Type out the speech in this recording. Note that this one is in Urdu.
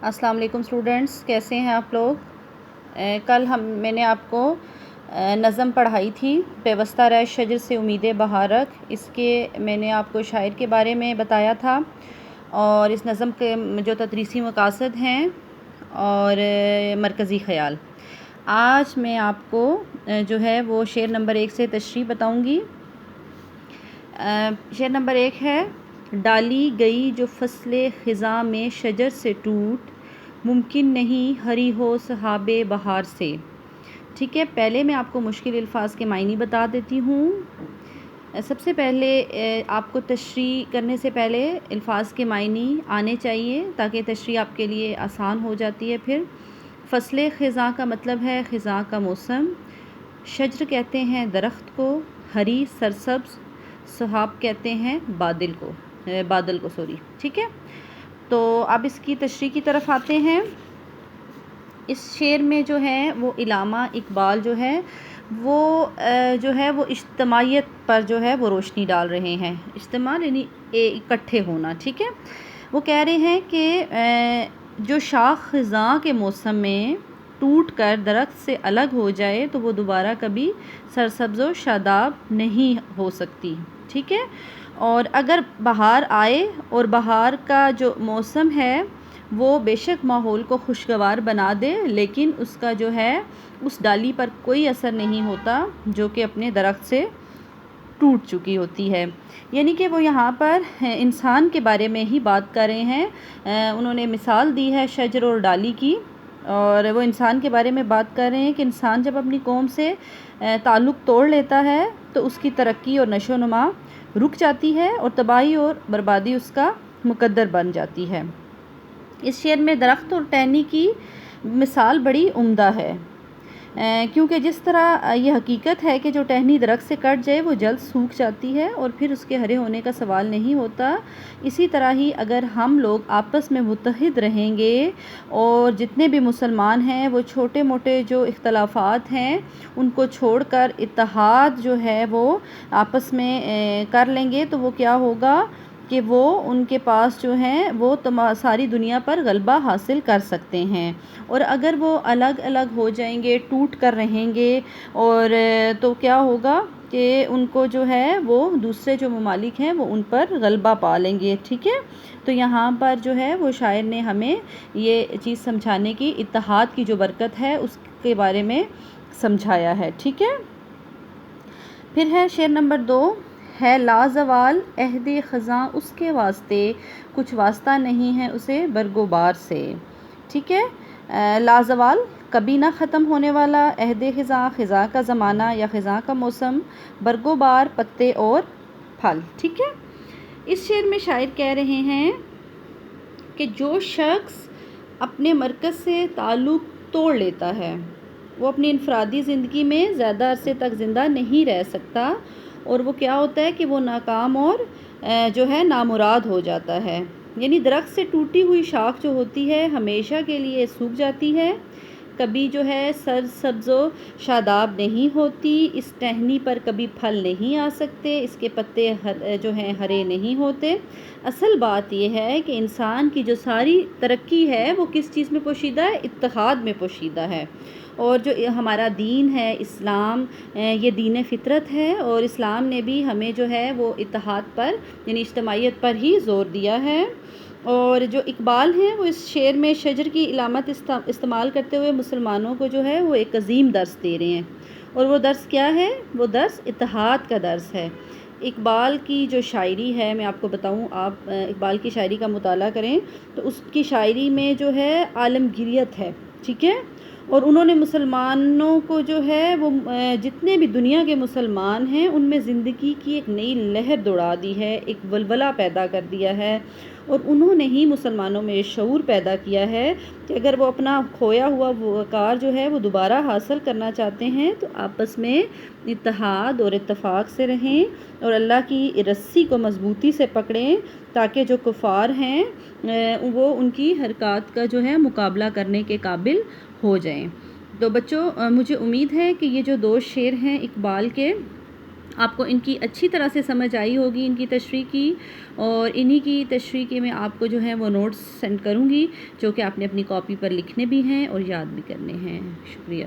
السلام علیکم اسٹوڈنٹس، کیسے ہیں آپ لوگ؟ کل میں نے آپ کو نظم پڑھائی تھی پیوستہ رہ شجر سے امید بہارک۔ اس کے میں نے آپ کو شاعر کے بارے میں بتایا تھا اور اس نظم کے جو تدریسی مقاصد ہیں اور مرکزی خیال۔ آج میں آپ کو جو ہے وہ شعر نمبر 1 سے تشریح بتاؤں گی۔ شعر نمبر 1 ہے: ڈالی گئی جو فصل خزاں میں شجر سے ٹوٹ، ممکن نہیں ہری ہو سحاب بہار سے۔ ٹھیک ہے، پہلے میں آپ کو مشکل الفاظ کے معنی بتا دیتی ہوں۔ سب سے پہلے آپ کو تشریح کرنے سے پہلے الفاظ کے معنی آنے چاہیے تاکہ تشریح آپ کے لیے آسان ہو جاتی ہے۔ پھر فصل خزاں کا مطلب ہے خزاں کا موسم، شجر کہتے ہیں درخت کو، ہری سرسبز، سحاب کہتے ہیں بادل کو۔ ٹھیک ہے، تو اب اس کی تشریح کی طرف آتے ہیں۔ اس شعر میں جو ہے وہ علامہ اقبال جو ہے وہ اجتماعیت پر جو ہے وہ روشنی ڈال رہے ہیں۔ اجتماع یعنی اکٹھے ہونا۔ ٹھیک ہے، وہ کہہ رہے ہیں کہ جو شاخ خزاں کے موسم میں ٹوٹ کر درخت سے الگ ہو جائے تو وہ دوبارہ کبھی سرسبز و شاداب نہیں ہو سکتی۔ ٹھیک ہے، اور اگر بہار آئے اور بہار کا جو موسم ہے وہ بے شک ماحول کو خوشگوار بنا دے، لیکن اس کا جو ہے اس ڈالی پر کوئی اثر نہیں ہوتا جو کہ اپنے درخت سے ٹوٹ چکی ہوتی ہے۔ یعنی کہ وہ یہاں پر انسان کے بارے میں ہی بات کر رہے ہیں۔ انہوں نے مثال دی ہے شجر اور ڈالی کی، اور وہ انسان کے بارے میں بات کر رہے ہیں کہ انسان جب اپنی قوم سے تعلق توڑ لیتا ہے تو اس کی ترقی اور نشو و نما رک جاتی ہے اور تباہی اور بربادی اس کا مقدر بن جاتی ہے۔ اس شعر میں درخت اور ٹہنی کی مثال بڑی عمدہ ہے، کیونکہ جس طرح یہ حقیقت ہے کہ جو ٹہنی درخت سے کٹ جائے وہ جلد سوکھ جاتی ہے اور پھر اس کے ہرے ہونے کا سوال نہیں ہوتا، اسی طرح ہی اگر ہم لوگ آپس میں متحد رہیں گے اور جتنے بھی مسلمان ہیں وہ چھوٹے موٹے جو اختلافات ہیں ان کو چھوڑ کر اتحاد جو ہے وہ آپس میں کر لیں گے تو وہ کیا ہوگا کہ وہ ان کے پاس جو ہیں وہ ساری دنیا پر غلبہ حاصل کر سکتے ہیں۔ اور اگر وہ الگ الگ ہو جائیں گے، ٹوٹ کر رہیں گے، اور تو کیا ہوگا کہ ان کو جو ہے وہ دوسرے جو ممالک ہیں وہ ان پر غلبہ پا لیں گے۔ ٹھیک ہے، تو یہاں پر جو ہے وہ شاعر نے ہمیں یہ چیز سمجھانے کی، اتحاد کی جو برکت ہے اس کے بارے میں سمجھایا ہے۔ ٹھیک ہے، پھر ہے شعر نمبر 2 ہے: لازوال عہد خزاں اس کے واسطے، کچھ واسطہ نہیں ہے اسے برگ و بار سے۔ ٹھیک ہے، لازوال کبھی نہ ختم ہونے والا، عہد خزاں خزاں کا زمانہ یا خزاں کا موسم، برگ و بار پتے اور پھل۔ ٹھیک ہے، اس شعر میں شاعر کہہ رہے ہیں کہ جو شخص اپنے مرکز سے تعلق توڑ لیتا ہے وہ اپنی انفرادی زندگی میں زیادہ عرصے تک زندہ نہیں رہ سکتا، اور وہ کیا ہوتا ہے کہ وہ ناکام اور جو ہے نامراد ہو جاتا ہے۔ یعنی درخت سے ٹوٹی ہوئی شاخ جو ہوتی ہے ہمیشہ کے لیے سوکھ جاتی ہے، کبھی جو ہے سرسبز و شاداب نہیں ہوتی، اس ٹہنی پر کبھی پھل نہیں آ سکتے، اس کے پتے جو ہیں ہرے نہیں ہوتے۔ اصل بات یہ ہے کہ انسان کی جو ساری ترقی ہے وہ کس چیز میں پوشیدہ ہے؟ اتحاد میں پوشیدہ ہے۔ اور جو ہمارا دین ہے اسلام، یہ دین فطرت ہے، اور اسلام نے بھی ہمیں جو ہے وہ اتحاد پر یعنی اجتماعیت پر ہی زور دیا ہے۔ اور جو اقبال ہیں وہ اس شعر میں شجر کی علامت استعمال کرتے ہوئے مسلمانوں کو جو ہے وہ ایک عظیم درس دے رہے ہیں، اور وہ درس کیا ہے؟ وہ درس اتحاد کا درس ہے۔ اقبال کی جو شاعری ہے میں آپ کو بتاؤں، آپ اقبال کی شاعری کا مطالعہ کریں تو اس کی شاعری میں جو ہے عالمگیریت ہے۔ ٹھیک ہے، اور انہوں نے مسلمانوں کو جو ہے وہ جتنے بھی دنیا کے مسلمان ہیں ان میں زندگی کی ایک نئی لہر دوڑا دی ہے، ایک ولولہ پیدا کر دیا ہے، اور انہوں نے ہی مسلمانوں میں شعور پیدا کیا ہے کہ اگر وہ اپنا کھویا ہوا وقار جو ہے وہ دوبارہ حاصل کرنا چاہتے ہیں تو آپس میں اتحاد اور اتفاق سے رہیں اور اللہ کی رسی کو مضبوطی سے پکڑیں تاکہ جو کفار ہیں وہ ان کی حرکات کا جو ہے مقابلہ کرنے کے قابل ہو جائیں۔ تو بچوں، مجھے امید ہے کہ یہ جو 2 شعر ہیں اقبال کے آپ کو ان کی اچھی طرح سے سمجھ آئی ہوگی ان کی تشریح کی، اور انہی کی تشریح کے میں آپ کو جو ہے وہ نوٹس سینڈ کروں گی جو کہ آپ نے اپنی کاپی پر لکھنے بھی ہیں اور یاد بھی کرنے ہیں۔ شکریہ۔